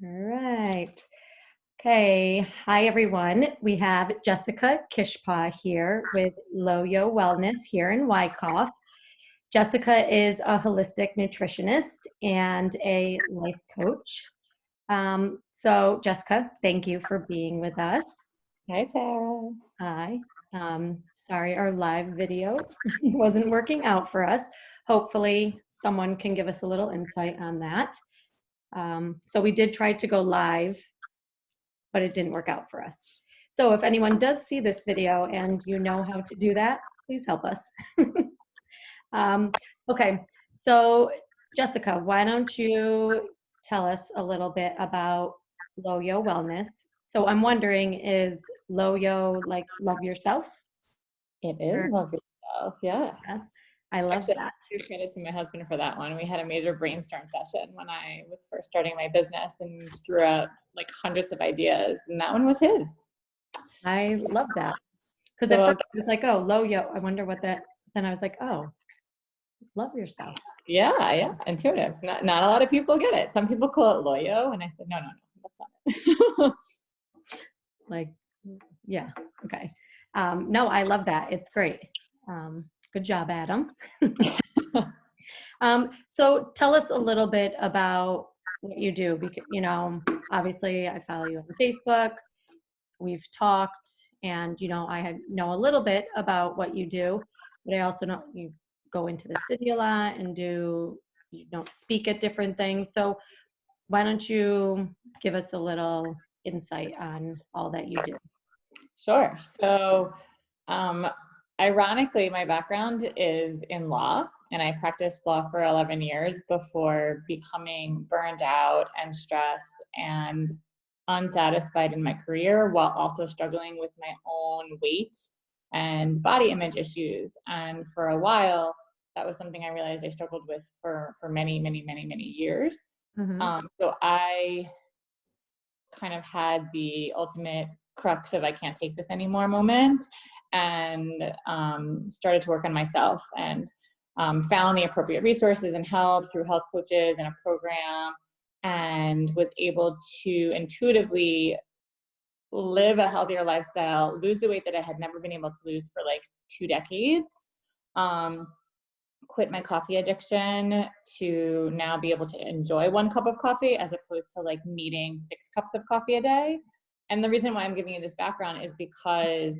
All right. Okay. Hi, everyone. We have Jessica Kishpaugh here with Loyo Wellness here in Wyckoff. Jessica is a holistic nutritionist and a life coach. So, Jessica, thank you for being with us. Hi, Tara. Hi. Sorry, our live video wasn't working out for us. Hopefully, someone can give us a little insight on that. So we did try to go live, but it didn't work out for us. So if anyone does see this video and you know how to do that, please help us. Okay, so Jessica, why don't you tell us a little bit about Loyo Wellness? So I'm wondering, is Loyo like love yourself? It is Or, love yourself. Yes. yeah, I love Actually, that. I give credit to my husband for that one. We had a major brainstorm session when I was first starting my business and threw out like hundreds of ideas, and that one was his. I love that. Because at So first I was like, oh, Loyo, I wonder what that, then I was like, oh, love yourself. yeah, intuitive. Not a lot of people get it. Some people call it loyo, and I said, no, that's not it. Like, yeah, okay. No, I love that. It's great. Good job, Adam. So tell us a little bit about what you do, because, obviously I follow you on Facebook. We've talked, and, I know a little bit about what you do, but I also know you go into the city a lot and speak at different things. So why don't you give us a little insight on all that you do? Sure. So, ironically, my background is in law, and I practiced law for 11 years before becoming burned out and stressed and unsatisfied in my career, while also struggling with my own weight and body image issues. And for a while, that was something I realized I struggled with for many years. Mm-hmm. So I kind of had the ultimate crux of I can't take this anymore moment, and started to work on myself, and found the appropriate resources and help through health coaches and a program, and was able to intuitively live a healthier lifestyle, lose the weight that I had never been able to lose for like 2 decades, um, quit my coffee addiction to now be able to enjoy 1 cup of coffee as opposed to like needing 6 cups of coffee a day. And the reason why I'm giving you this background is because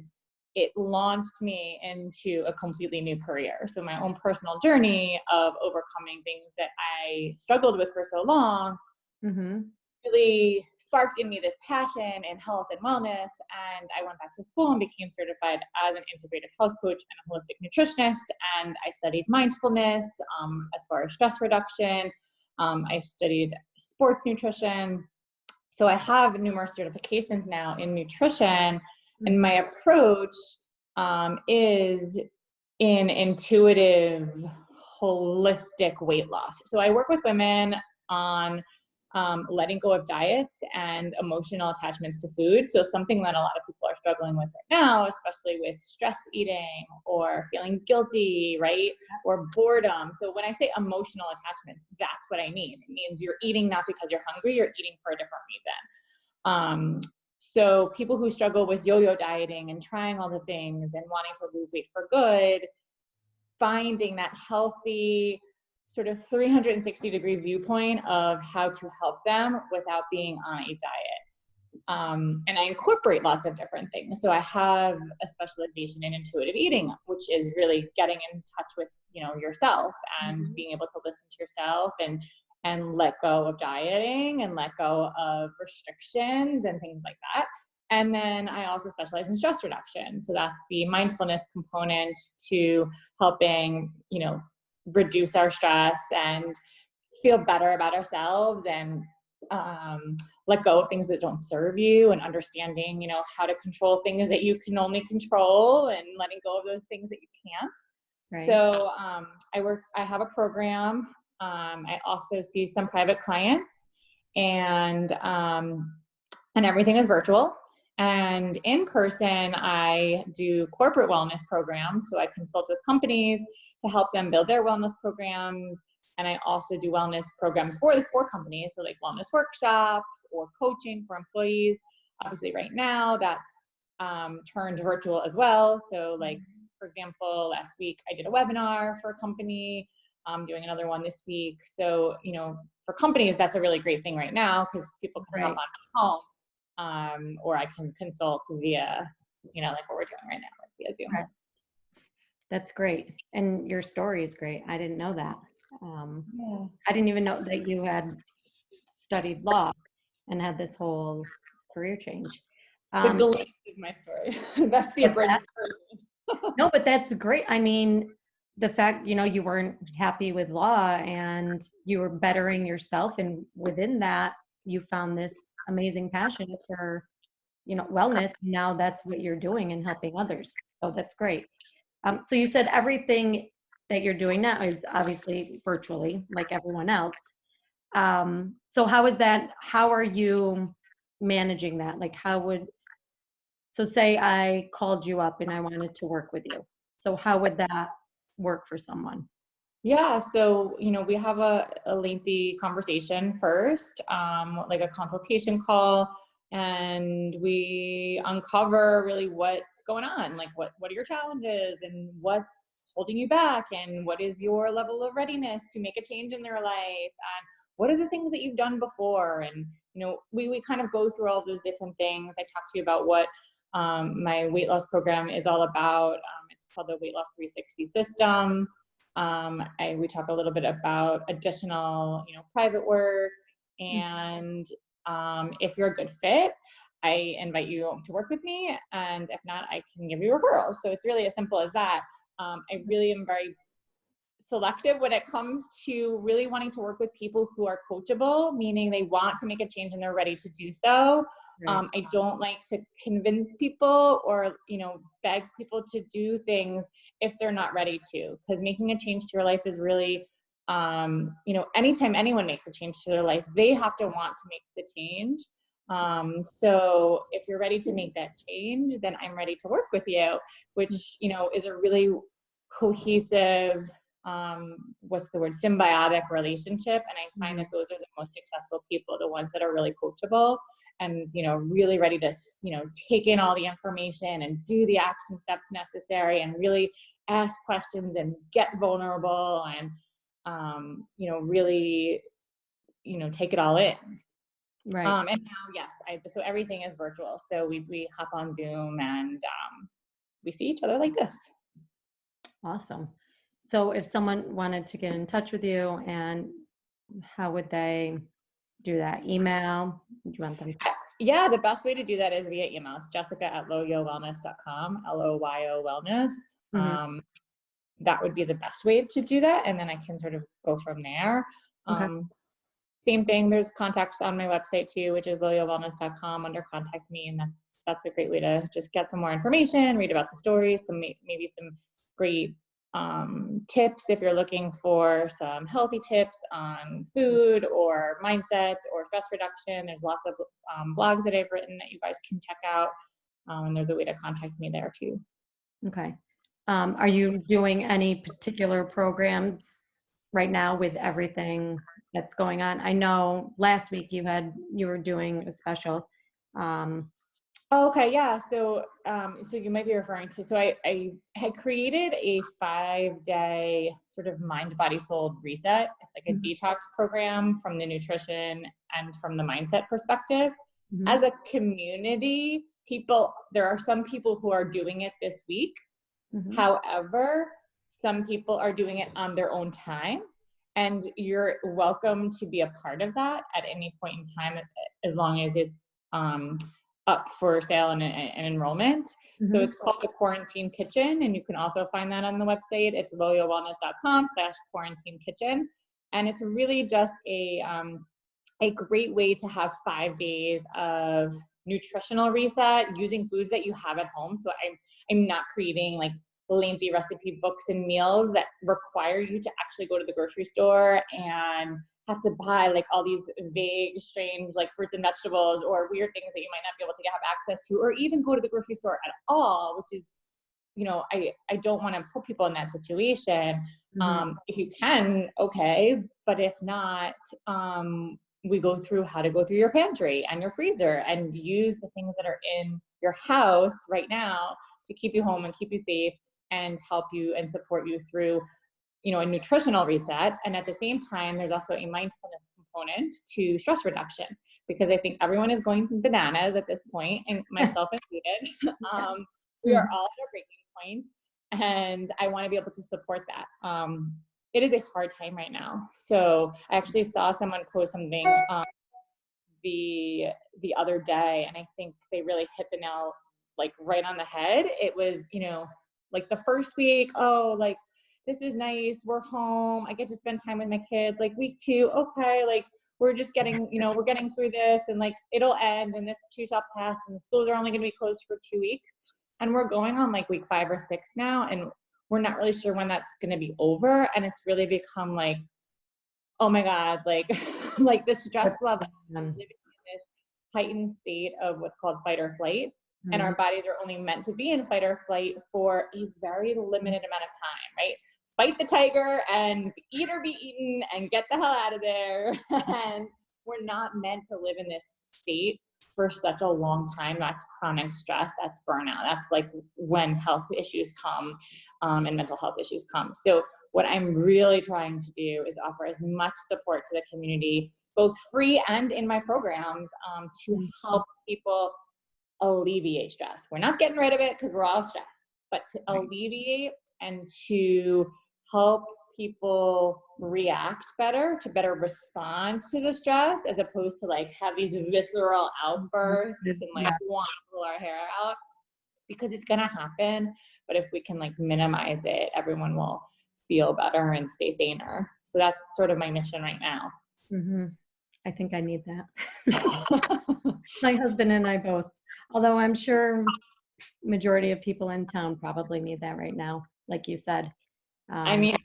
it launched me into a completely new career. So my own personal journey of overcoming things that I struggled with for so long Mm-hmm. really sparked in me this passion in health and wellness. And I went back to school and became certified as an integrative health coach and a holistic nutritionist. And I studied mindfulness as far as stress reduction. I studied sports nutrition. So I have numerous certifications now in nutrition. And my approach is in intuitive, holistic weight loss. So I work with women on letting go of diets and emotional attachments to food. So something that a lot of people are struggling with right now, especially with stress eating or feeling guilty, right? Or boredom. So when I say emotional attachments, that's what I mean. It means you're eating not because you're hungry, you're eating for a different reason. So people who struggle with yo-yo dieting and trying all the things and wanting to lose weight for good, finding that healthy sort of 360-degree viewpoint of how to help them without being on a diet. And I incorporate lots of different things. So I have a specialization in intuitive eating, which is really getting in touch with, yourself and being able to listen to yourself and let go of dieting and let go of restrictions and things like that. And then I also specialize in stress reduction. So that's the mindfulness component to helping, reduce our stress and feel better about ourselves, and let go of things that don't serve you, and understanding, how to control things that you can only control, and letting go of those things that you can't. Right. So I have a program. I also see some private clients, and everything is virtual. And in person, I do corporate wellness programs. So I consult with companies to help them build their wellness programs And I also do wellness programs for companies. So like wellness workshops or coaching for employees. Obviously right now that's turned virtual as well. So like, for example, last week I did a webinar for a company. I'm doing another one this week. So, for companies, that's a really great thing right now because people can hop on home, or I can consult via, like what we're doing right now, via Zoom. Right. That's great. And your story is great. I didn't know that. Yeah. I didn't even know that you had studied law and had this whole career change. The glimpse of my story. That's the abridged version. No, but that's great. I mean, the fact, you weren't happy with law and you were bettering yourself, and within that, you found this amazing passion for, wellness. Now that's what you're doing and helping others. So that's great. So you said everything that you're doing now is obviously virtually, like everyone else. So how is that? How are you managing that? Like, so say I called you up and I wanted to work with you. So how would that work for someone? Yeah, so we have a lengthy conversation first, like a consultation call, and we uncover really what's going on, like what are your challenges and what's holding you back, and what is your level of readiness to make a change in their life, and what are the things that you've done before, and we kind of go through all those different things. I talk to you about what my weight loss program is all about. It's called the Weight Loss 360 System. We talk a little bit about additional, private work, and if you're a good fit, I invite you to work with me, and if not, I can give you referrals. So it's really as simple as that. I really am very selective when it comes to really wanting to work with people who are coachable, meaning they want to make a change and they're ready to do so. Right. I don't like to convince people or, beg people to do things if they're not ready to, because making a change to your life is really, anytime anyone makes a change to their life, they have to want to make the change. So if you're ready to make that change, then I'm ready to work with you, which, is a really cohesive, symbiotic relationship. And I find that those are the most successful people, the ones that are really coachable and, really ready to, take in all the information and do the action steps necessary and really ask questions and get vulnerable and, really, take it all in. Right. And now, yes, so everything is virtual. So we hop on Zoom and, we see each other like this. Awesome. So if someone wanted to get in touch with you, and how would they do that? Email? Do you want them to? Yeah, the best way to do that is via email. It's jessica@loyowellness.com, LOYO wellness. That would be the best way to do that. And then I can sort of go from there. Okay. Same thing. There's contacts on my website too, which is loyowellness.com under contact me. And that's a great way to just get some more information, read about the stories, maybe some great tips if you're looking for some healthy tips on food or mindset or stress reduction. There's lots of blogs that I've written that you guys can check out. And there's a way to contact me there too. Okay. Are you doing any particular programs right now with everything that's going on? I know last week you were doing a special. Okay, yeah. So you might be referring to, so I had created a 5-day sort of mind, body, soul reset. It's like a detox program from the nutrition and from the mindset perspective. As a community, there are some people who are doing it this week. However, some people are doing it on their own time, and you're welcome to be a part of that at any point in time, as long as it's up for sale and enrollment. So it's called the Quarantine Kitchen, and you can also find that on the website. It's loyowellness.com/quarantine kitchen. And it's really just a great way to have 5 days of nutritional reset using foods that you have at home. So I'm not creating like lengthy recipe books and meals that require you to actually go to the grocery store and have to buy like all these vague, strange like fruits and vegetables or weird things that you might not be able to have access to, or even go to the grocery store at all, which is, I don't want to put people in that situation. If you can, okay, but if not, we go through how to go through your pantry and your freezer and use the things that are in your house right now to keep you home and keep you safe and help you and support you through, a nutritional reset. And at the same time, there's also a mindfulness component to stress reduction, because I think everyone is going bananas at this point, and myself included. We are all at a breaking point, and I want to be able to support that. It is a hard time right now. So I actually saw someone post something the other day, and I think they really hit the nail like right on the head. It was, like the first week, oh, like this is nice, we're home, I get to spend time with my kids. Like week 2, okay, like we're just getting, we're getting through this, and like it'll end, and this too shall pass, and the schools are only going to be closed for 2 weeks. And we're going on like week 5 or 6 now, and we're not really sure when that's going to be over. And it's really become like, oh my God, like, like the stress level, living in this heightened state of what's called fight or flight. And our bodies are only meant to be in fight or flight for a very limited amount of time, right? Fight the tiger and eat or be eaten and get the hell out of there. And we're not meant to live in this state for such a long time. That's chronic stress, that's burnout. That's like when health issues come, and mental health issues come. So what I'm really trying to do is offer as much support to the community, both free and in my programs, to help people alleviate stress. We're not getting rid of it because we're all stressed, but to alleviate and to help people react better, to better respond to the stress, as opposed to like have these visceral outbursts and like want to pull our hair out, because it's gonna happen. But if we can like minimize it, everyone will feel better and stay saner. So that's sort of my mission right now. I think I need that. My husband and I both. Although I'm sure majority of people in town probably need that right now, like you said. I mean,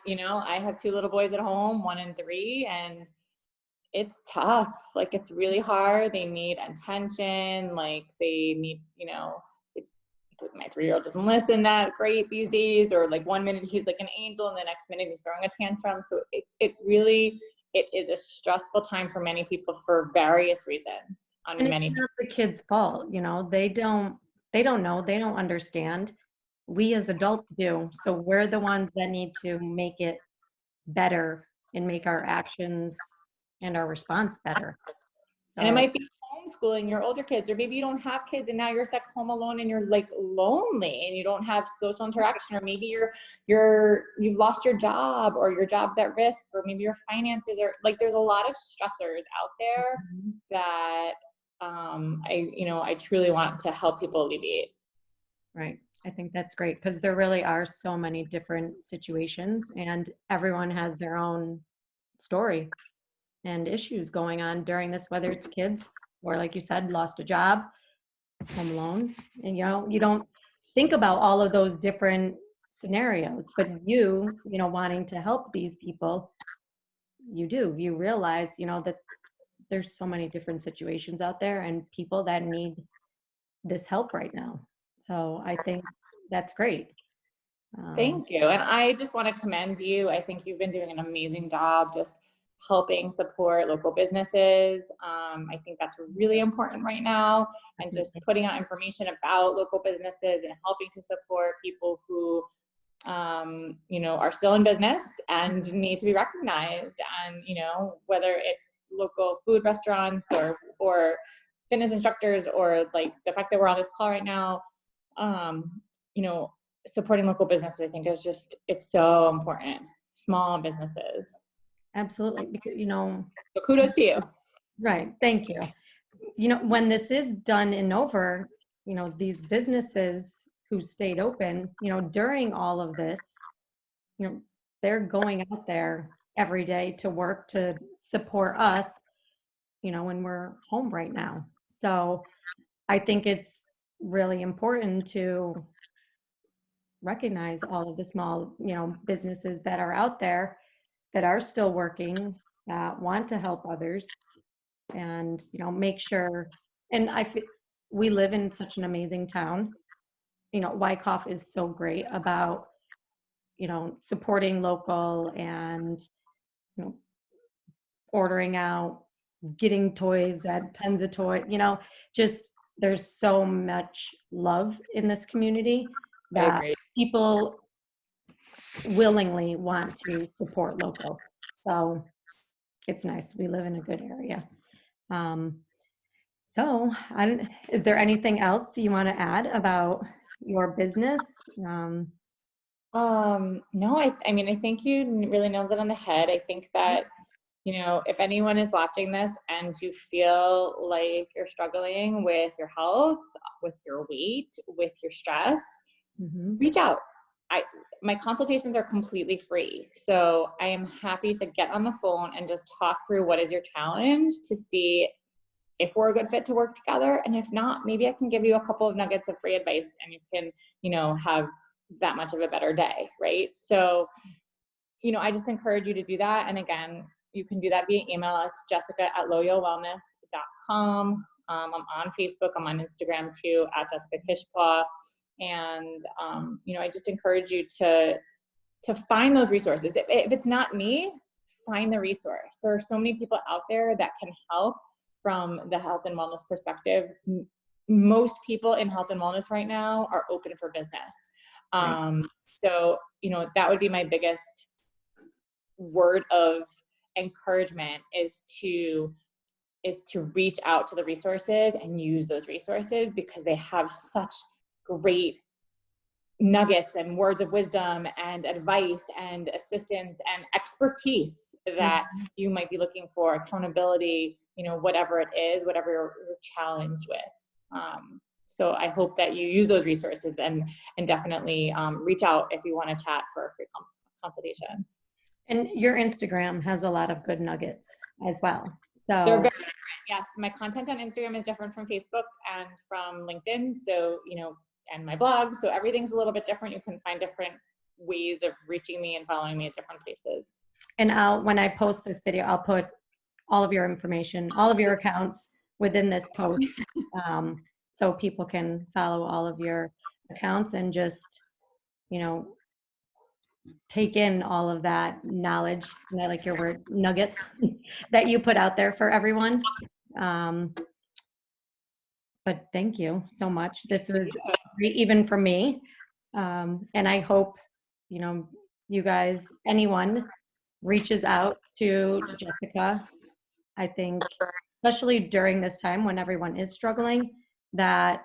I have 2 little boys at home, 1 and 3, and it's tough. Like it's really hard. They need attention. Like they need, my 3-year-old doesn't listen that great these days, or like one minute he's like an angel and the next minute he's throwing a tantrum. So it really is a stressful time for many people for various reasons. And it's not the kids' fault, they don't know, they don't understand. We as adults do. So we're the ones that need to make it better and make our actions and our response better. And it might be homeschooling your older kids, or maybe you don't have kids and now you're stuck home alone and you're like lonely and you don't have social interaction, or maybe you've lost your job, or your job's at risk, or maybe your finances are like, there's a lot of stressors out there that I truly want to help people alleviate. Right. I think that's great, because there really are so many different situations and everyone has their own story and issues going on during this, whether it's kids or, like you said, lost a job, home alone. And you don't think about all of those different scenarios, but wanting to help these people, you realize, that there's so many different situations out there and people that need this help right now. So I think that's great. Thank you. And I just want to commend you. I think you've been doing an amazing job just helping support local businesses. I think that's really important right now, and just putting out information about local businesses and helping to support people who are still in business and need to be recognized. And, whether it's local food restaurants or fitness instructors, or like the fact that we're on this call right now, supporting local businesses, I think it's so important. Small businesses. Absolutely. Because, so kudos to you. Right. Thank you. When this is done and over, these businesses who stayed open, during all of this, they're going out there every day to work to support us, when we're home right now. So I think it's really important to recognize all of the small, businesses that are out there that are still working, that want to help others, and make sure. And we live in such an amazing town. Wyckoff is so great about supporting local and, ordering out, getting toys at Penza Toy, just there's so much love in this community I that agree. people willingly want to support local. So it's nice. We live in a good area. Um, so is there anything else you want to add about your business? No, I mean, I think you really nailed it on the head. I think that, if anyone is watching this and you feel like you're struggling with your health, with your weight, with your stress, Mhm. reach out. My consultations are completely free. So I am happy to get on the phone and just talk through what is your challenge to see if we're a good fit to work together. And if not, maybe I can give you a couple of nuggets of free advice and you can, have that much of a better day. Right. So, I just encourage you to do that. And again, you can do that via email. It's jessica@loyowellness.com. I'm on Facebook. I'm on Instagram too, at Jessica Kishpaugh. And, I just encourage you to find those resources. If it's not me, find the resource. There are so many people out there that can help from the health and wellness perspective. Most people in health and wellness right now are open for business. Right. So, that would be my biggest word of encouragement is to reach out to the resources and use those resources because they have such great nuggets and words of wisdom and advice and assistance and expertise that Mhm. you might be looking for, accountability, whatever it is, whatever you're challenged with. So I hope that you use those resources and definitely reach out if you want to chat for a free consultation. And your Instagram has a lot of good nuggets as well. They're So very different. Yes, my content on Instagram is different from Facebook and from LinkedIn. So, and my blog. So everything's a little bit different. You can find different ways of reaching me and following me at different places. and when I post this video, I'll put all of your information, all of your accounts within this post, so people can follow all of your accounts and just, you know, take in all of that knowledge, and I like your word, nuggets, that you put out there for everyone. Um, but thank you so much. This was great, even for me. And I hope, you guys, anyone reaches out to Jessica. I think, especially during this time when everyone is struggling, that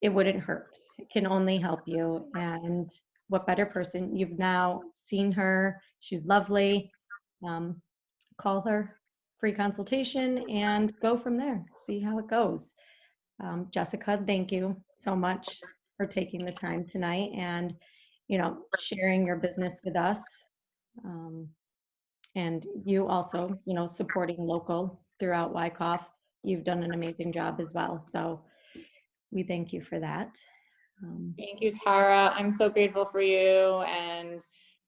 it wouldn't hurt. It can only help you. And what better person? You've now seen her. She's lovely. Um, call her, free consultation, and go from there. See how it goes. Jessica, thank you so much for taking the time tonight and, sharing your business with us. Um, and you also, supporting local throughout Wyckoff. You've done an amazing job as well. So we thank you for that. Thank you, Tara. I'm so grateful for you and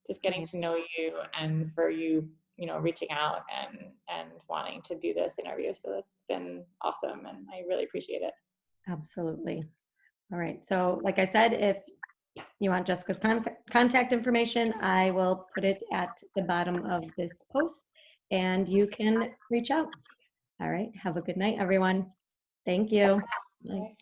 just getting Same. to know you and for you, reaching out and wanting to do this interview. So it's been awesome and I really appreciate it. Absolutely. All right. So like I said, if you want Jessica's contact information, I will put it at the bottom of this post and you can reach out. All right. Have a good night, everyone. Thank you. Bye.